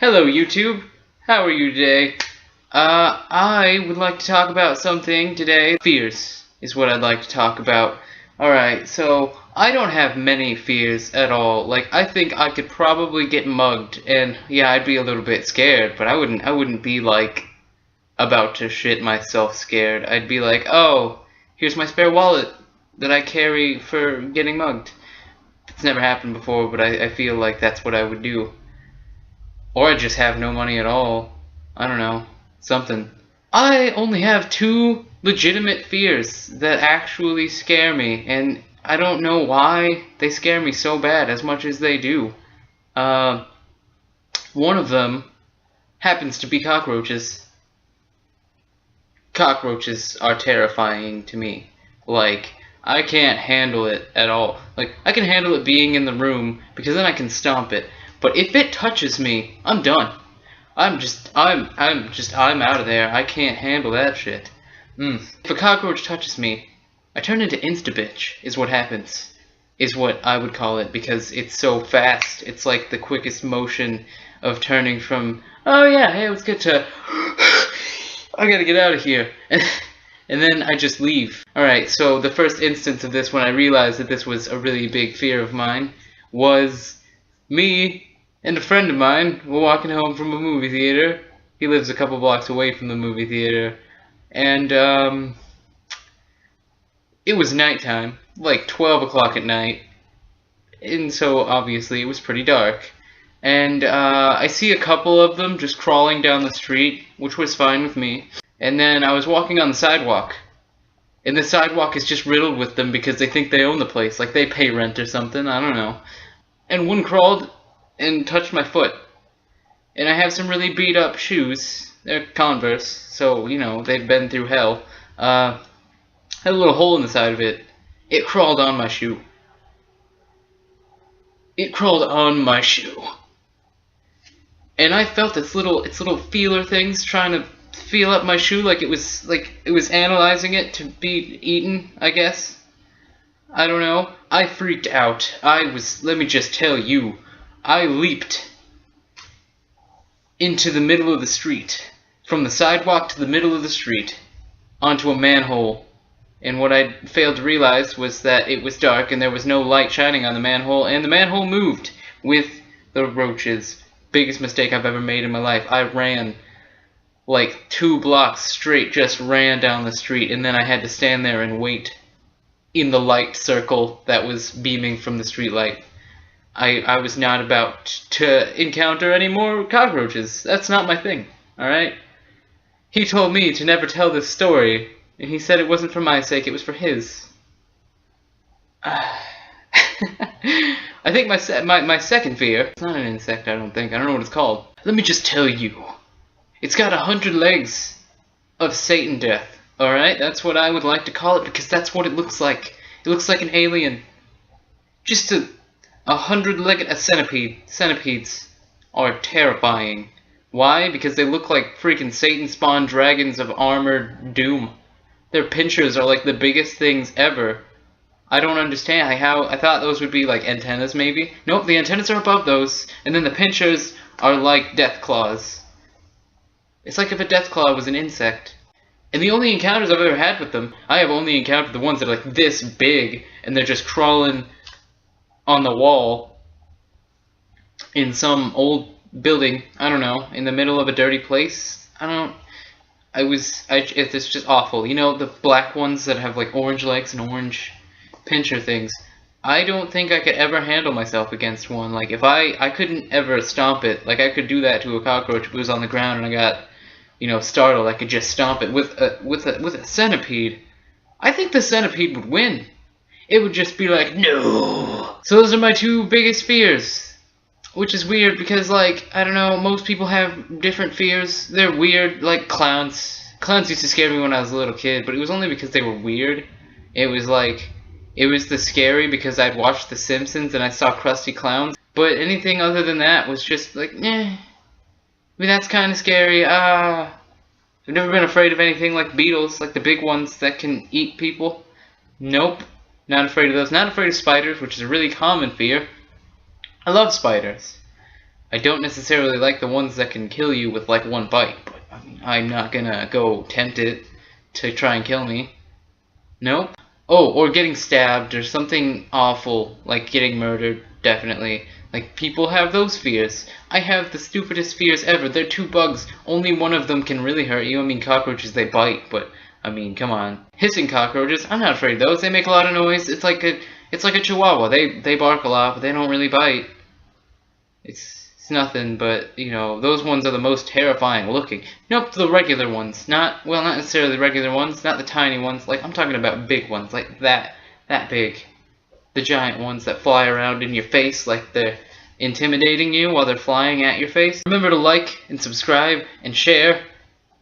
Hello YouTube, how are you today? I would like to talk about something today. Fears is what I'd like to talk about. Alright, so I don't have many fears at all. Like, I think I could probably get mugged, and yeah, I'd be a little bit scared, but I wouldn't be like about to shit myself scared. I'd be like, oh, here's my spare wallet that I carry for getting mugged. It's never happened before, but I feel like that's what I would do. Or I just have no money at all. I don't know. Something. I only have two legitimate fears that actually scare me, and I don't know why they scare me so bad as much as they do. One of them happens to be cockroaches. Cockroaches are terrifying to me. Like, I can't handle it at all. Like, I can handle it being in the room, because then I can stomp it. But if it touches me, I'm done. I'm out of there. I can't handle that shit. If a cockroach touches me, I turn into Instabitch, is what happens. Is what I would call it, because it's so fast. It's like the quickest motion of turning from, oh yeah, hey, let's get to, I gotta get out of here. And then I just leave. Alright, so the first instance of this when I realized that this was a really big fear of mine was me and a friend of mine were walking home from a movie theater. He lives a couple blocks away from the movie theater. And, it was nighttime, like 12 o'clock at night. And so, obviously, it was pretty dark. And, I see a couple of them just crawling down the street, which was fine with me. And then I was walking on the sidewalk. And the sidewalk is just riddled with them because they think they own the place. Like they pay rent or something, I don't know. And one crawled and touched my foot. And I have some really beat up shoes. They're Converse, so, you know, they've been through hell. Had a little hole in the side of it. It crawled on my shoe. It crawled on my shoe. And I felt its little feeler things trying to feel up my shoe like it was analyzing it to be eaten, I guess. I don't know. I freaked out. Let me just tell you, I leaped into the middle of the street, from the sidewalk to the middle of the street, onto a manhole. And what I failed to realize was that it was dark and there was no light shining on the manhole, and the manhole moved with the roaches. Biggest mistake I've ever made in my life. I ran like 2 blocks straight, just ran down the street, and then I had to stand there and wait in the light circle that was beaming from the streetlight. I was not about to encounter any more cockroaches. That's not my thing, alright? He told me to never tell this story, and he said it wasn't for my sake, it was for his. I think my second fear, it's not an insect, I don't think. I don't know what it's called. Let me just tell you. It's got 100 legs of Satan death, alright? That's what I would like to call it, because that's what it looks like. It looks like an alien. Just a 100-legged centipede. Centipedes are terrifying. Why? Because they look like freaking Satan-spawned dragons of armored doom. Their pinchers are like the biggest things ever. I don't understand how. I thought those would be like antennas, maybe. Nope, the antennas are above those, and then the pinchers are like death claws. It's like if a death claw was an insect. And the only encounters I've ever had with them, I have only encountered the ones that are like this big, and they're just crawling on the wall in some old building, I don't know, in the middle of a dirty place. It's just awful. You know, the black ones that have like orange legs and orange pincher things. I don't think I could ever handle myself against one. Like, if I couldn't ever stomp it. Like, I could do that to a cockroach if it was on the ground and I got, you know, startled. I could just stomp it. With a centipede, I think the centipede would win. It would just be like, no. So those are my two biggest fears. Which is weird because, like, I don't know, most people have different fears. They're weird, like clowns. Clowns used to scare me when I was a little kid, but it was only because they were weird. It was the scary because I'd watched The Simpsons and I saw Krusty Clowns. But anything other than that was just like, eh. I mean, that's kind of scary. I've never been afraid of anything like beetles, like the big ones that can eat people. Nope. Not afraid of those. Not afraid of spiders, which is a really common fear. I love spiders. I don't necessarily like the ones that can kill you with like one bite, but I mean, I'm not gonna go tempt it to try and kill me. Nope. Oh, or getting stabbed or something awful, like getting murdered, definitely. Like, people have those fears. I have the stupidest fears ever. They're two bugs. Only one of them can really hurt you. I mean, cockroaches, they bite, but, I mean, come on. Hissing cockroaches, I'm not afraid of those. They make a lot of noise. It's like a chihuahua. They bark a lot, but they don't really bite. It's nothing, but, you know, those ones are the most terrifying looking. Nope, the regular ones. Not necessarily the regular ones, not the tiny ones. Like, I'm talking about big ones, like that big. The giant ones that fly around in your face like they're intimidating you while they're flying at your face. Remember to like and subscribe and share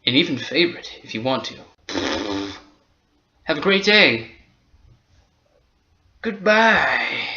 and even favorite if you want to. Have a great day. Goodbye.